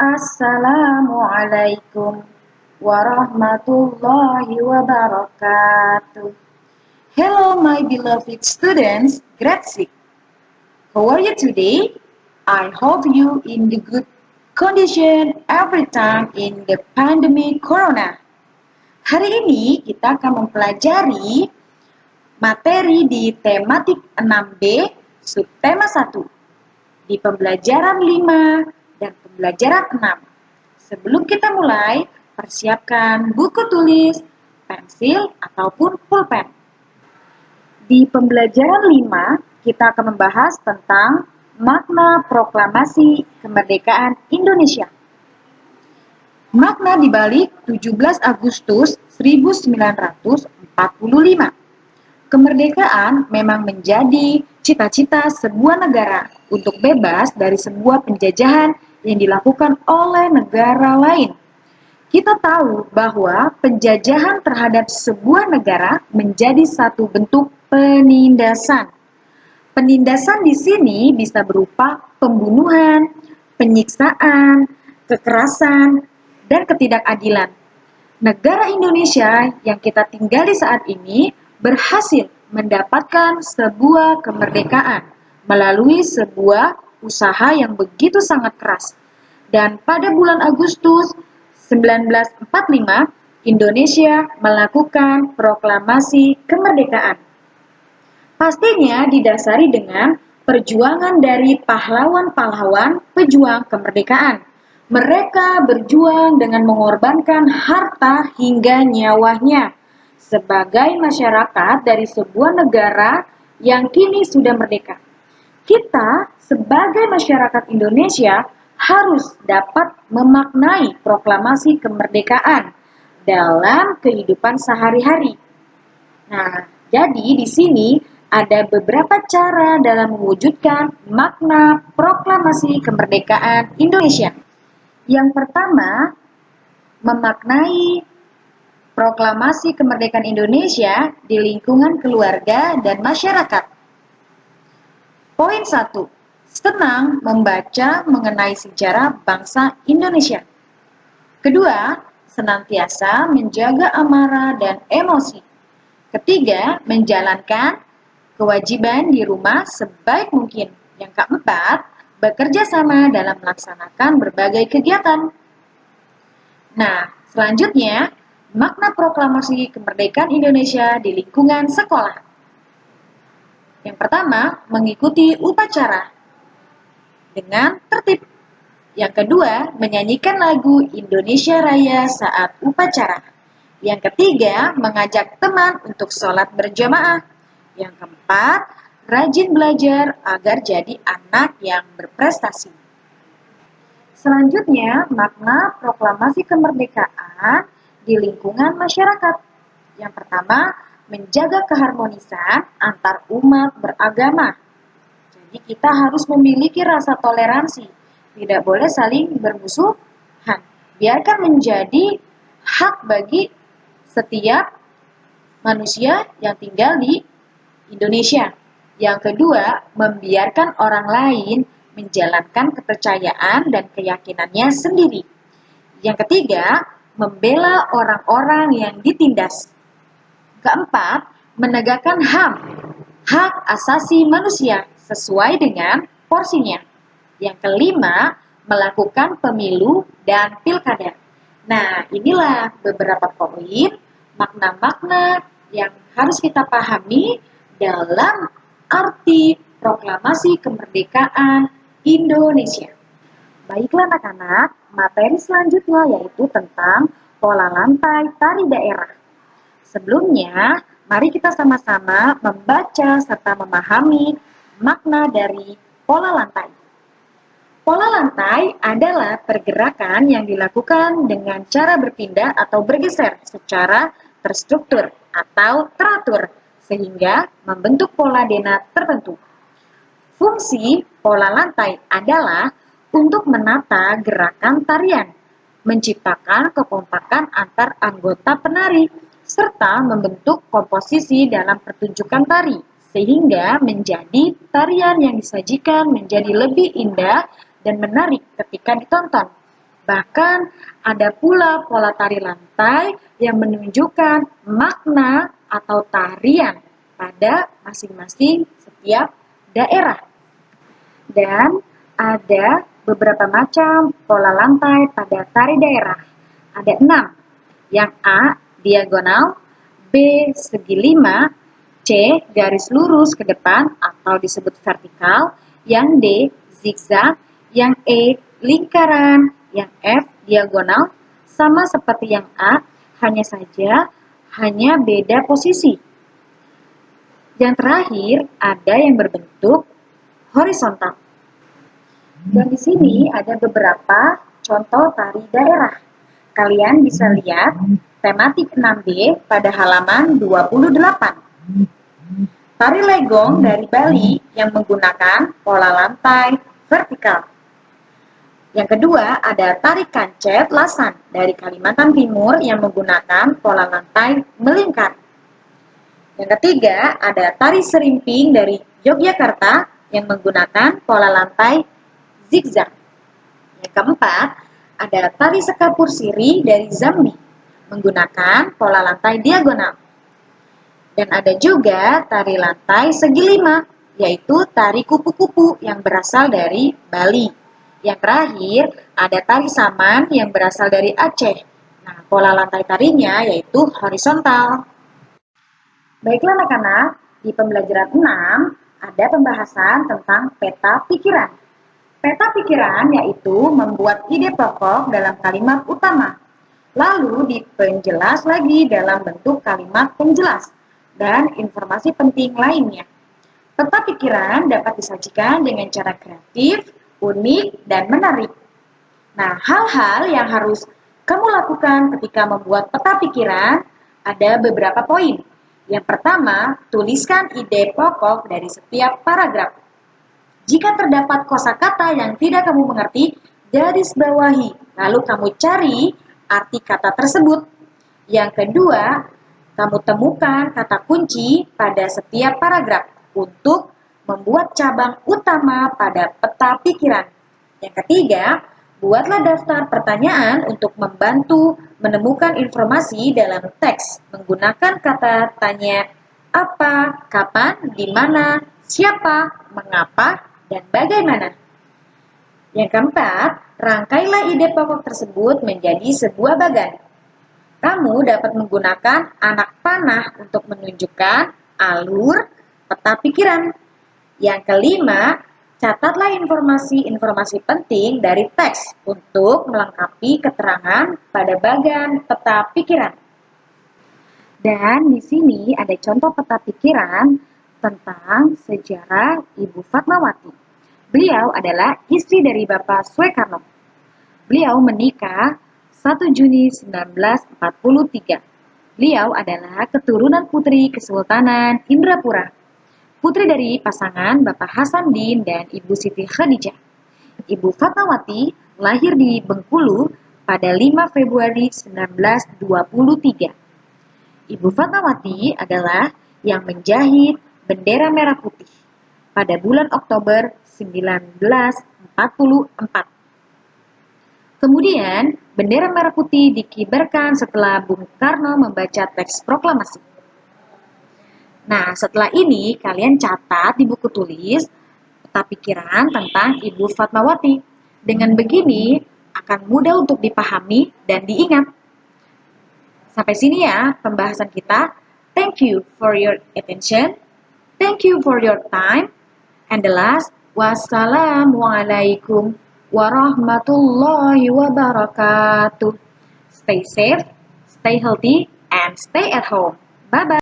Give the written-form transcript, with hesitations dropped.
Assalamualaikum warahmatullahi wabarakatuh. Hello, my beloved students, grade 6. How are you today? I hope you in the good condition every time in the pandemic corona. Hari ini kita akan mempelajari materi di tematik 6B, subtema 1, di pembelajaran 5 dan pembelajaran 6. Sebelum kita mulai, persiapkan buku tulis, pensil, ataupun pulpen. Di pembelajaran 5, kita akan membahas tentang makna proklamasi kemerdekaan Indonesia. Makna dibalik 17 Agustus 1945. Kemerdekaan memang menjadi cita-cita sebuah negara untuk bebas dari sebuah penjajahan yang dilakukan oleh negara lain. Kita tahu bahwa penjajahan terhadap sebuah negara menjadi satu bentuk penindasan. Penindasan di sini bisa berupa pembunuhan, penyiksaan, kekerasan, dan ketidakadilan. Negara Indonesia yang kita tinggali saat ini berhasil mendapatkan sebuah kemerdekaan melalui sebuah usaha yang begitu sangat keras. Dan pada bulan Agustus 1945, Indonesia melakukan proklamasi kemerdekaan. Pastinya didasari dengan perjuangan dari pahlawan-pahlawan pejuang kemerdekaan. Mereka berjuang dengan mengorbankan harta hingga nyawanya sebagai masyarakat dari sebuah negara yang kini sudah merdeka. Kita sebagai masyarakat Indonesia harus dapat memaknai proklamasi kemerdekaan dalam kehidupan sehari-hari. Nah, jadi di sini ada beberapa cara dalam mewujudkan makna proklamasi kemerdekaan Indonesia. Yang pertama, memaknai proklamasi kemerdekaan Indonesia di lingkungan keluarga dan masyarakat. Poin 1. Senang membaca mengenai sejarah bangsa Indonesia. Kedua, senantiasa menjaga amarah dan emosi. Ketiga, menjalankan kewajiban di rumah sebaik mungkin. Yang keempat, bekerja sama dalam melaksanakan berbagai kegiatan. Nah, selanjutnya, makna proklamasi kemerdekaan Indonesia di lingkungan sekolah. Yang pertama, mengikuti upacara dengan tertib. Yang kedua, menyanyikan lagu Indonesia Raya saat upacara. Yang ketiga, mengajak teman untuk sholat berjamaah. Yang keempat, rajin belajar agar jadi anak yang berprestasi. Selanjutnya, makna proklamasi kemerdekaan di lingkungan masyarakat. Yang pertama, menjaga keharmonisan antar umat beragama. Jadi kita harus memiliki rasa toleransi, tidak boleh saling bermusuhan. Biarkan menjadi hak bagi setiap manusia yang tinggal di Indonesia. Yang kedua, membiarkan orang lain menjalankan kepercayaan dan keyakinannya sendiri. Yang ketiga, membela orang-orang yang ditindas. Keempat, menegakkan HAM, hak asasi manusia, sesuai dengan porsinya. Yang kelima, melakukan pemilu dan pilkada. Nah, inilah beberapa poin, makna-makna yang harus kita pahami dalam arti proklamasi kemerdekaan Indonesia. Baiklah anak-anak, materi selanjutnya yaitu tentang pola lantai tari daerah. Sebelumnya, mari kita sama-sama membaca serta memahami makna dari pola lantai. Pola lantai adalah pergerakan yang dilakukan dengan cara berpindah atau bergeser secara terstruktur atau teratur, sehingga membentuk pola denah tertentu. Fungsi pola lantai adalah untuk menata gerakan tarian, menciptakan kekompakan antar anggota penari, serta membentuk komposisi dalam pertunjukan tari, sehingga menjadi tarian yang disajikan menjadi lebih indah dan menarik ketika ditonton. Bahkan ada pula pola tari lantai yang menunjukkan makna atau tarian pada masing-masing setiap daerah. Dan ada beberapa macam pola lantai pada tari daerah. Ada 6. Yang A, diagonal, B, segi 5, C, garis lurus ke depan atau disebut vertikal, yang D, zigzag, yang E, lingkaran, yang F, diagonal, sama seperti yang A, hanya beda posisi. Yang terakhir, ada yang berbentuk horizontal. Dan di sini ada beberapa contoh tari daerah. Kalian bisa lihat tematik 6B pada halaman 28. Tari legong dari Bali yang menggunakan pola lantai vertikal. Yang kedua ada tari kancet lasan dari Kalimantan Timur yang menggunakan pola lantai melingkar. Yang ketiga ada tari serimping dari Yogyakarta yang menggunakan pola lantai zigzag. Yang keempat ada tari sekapur siri dari Zambi menggunakan pola lantai diagonal. Dan ada juga tari lantai segi 5, yaitu tari kupu-kupu yang berasal dari Bali. Yang terakhir, ada tari saman yang berasal dari Aceh. Nah, pola lantai tarinya yaitu horizontal. Baiklah anak-anak, di pembelajaran 6 ada pembahasan tentang peta pikiran. Peta pikiran yaitu membuat ide pokok dalam kalimat utama, lalu dipenjelas lagi dalam bentuk kalimat penjelas dan informasi penting lainnya. Peta pikiran dapat disajikan dengan cara kreatif, unik, dan menarik. Nah, hal-hal yang harus kamu lakukan ketika membuat peta pikiran ada beberapa poin. Yang pertama, tuliskan ide pokok dari setiap paragraf. Jika terdapat kosakata yang tidak kamu mengerti, garis bawahi, lalu kamu cari arti kata tersebut. Yang kedua, kamu temukan kata kunci pada setiap paragraf untuk membuat cabang utama pada peta pikiran. Yang ketiga, buatlah daftar pertanyaan untuk membantu menemukan informasi dalam teks menggunakan kata tanya apa, kapan, di mana, siapa, mengapa, dan bagaimana. Yang keempat, rangkailah ide pokok tersebut menjadi sebuah bagan. Kamu dapat menggunakan anak panah untuk menunjukkan alur peta pikiran. Yang kelima, catatlah informasi-informasi penting dari teks untuk melengkapi keterangan pada bagan peta pikiran. Dan di sini ada contoh peta pikiran tentang sejarah Ibu Fatmawati. Beliau adalah istri dari Bapak Soekarno. Beliau menikah 1 Juni 1943. Beliau adalah keturunan putri Kesultanan Indrapura. Putri dari pasangan Bapak Hasanuddin dan Ibu Siti Khadijah. Ibu Fatmawati lahir di Bengkulu pada 5 Februari 1923. Ibu Fatmawati adalah yang menjahit bendera merah putih pada bulan Oktober 1944. Kemudian, bendera merah putih dikibarkan setelah Bung Karno membaca teks proklamasi. Nah, setelah ini kalian catat di buku tulis peta pikiran tentang Ibu Fatmawati. Dengan begini akan mudah untuk dipahami dan diingat. Sampai sini ya pembahasan kita. Thank you for your attention. Thank you for your time. And the last, wassalamualaikum warahmatullahi wabarakatuh. Stay safe, stay healthy, and stay at home. Bye-bye.